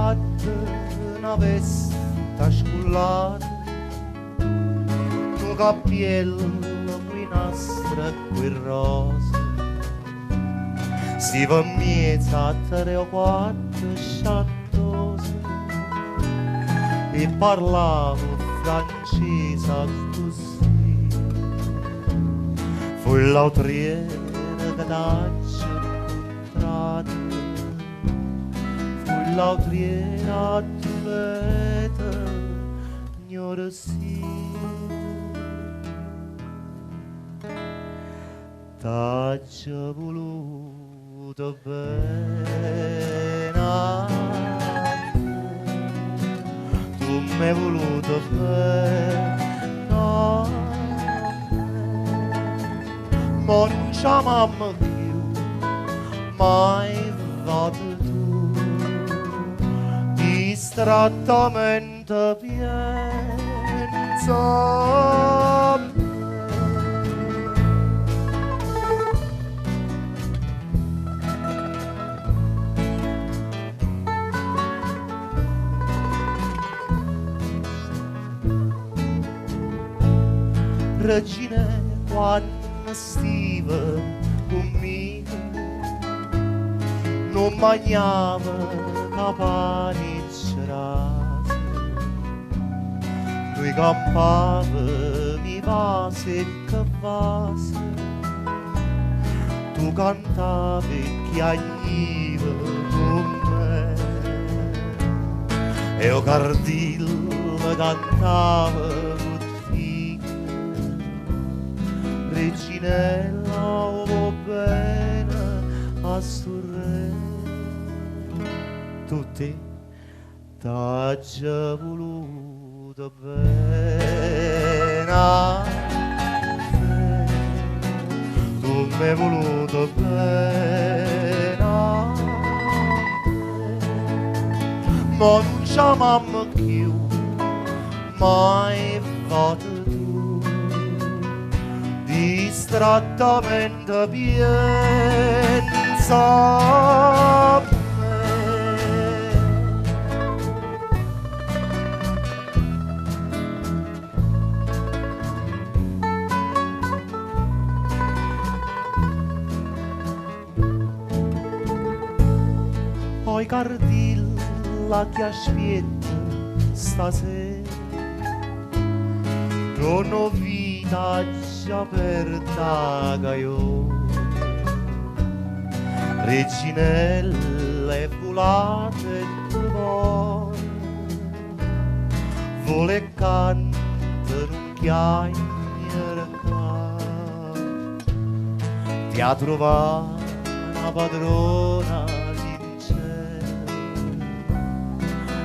fatta una veste scullata, un cappiello qui nastra qui rosa, si va miezza a 3 o 4 sciattose e parlavo francese così. Fu l'autriere che t'accia incontrato, fu l'autriere a Giulietta, ignora sì. T'accia voluto bene, tu m'hai voluto bene, ma non c'è mamma più, mai vado tu, distrattamente pensa. Regina quando stiva conmigo non mangiava capani cerati, lui campava mi vase e cavase, tu cantavi che agniva con me e o cardillo cantava. Reginella, oh bene a sorre, tu t'accia voluto bene, tu m'hai voluto bene, ma non c'è mamma più, mai vado distrattamente pensa a me. Poi cardilla che aspetta stasera, non ho vita aperta che io, reginelle volate vuole cantare un chiagliere qua, ti ha trovato una padrona sincera,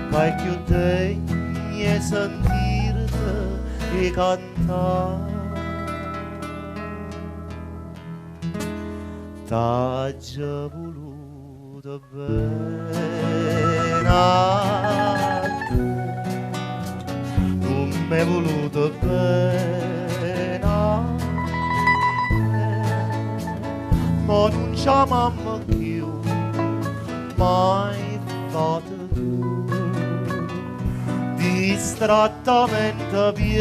che più degna sentirte e cantare. T'accia voluto bene, tu m'hai voluto bene, ma non c'è mamma più, mai vado tu, distrattamente pensa.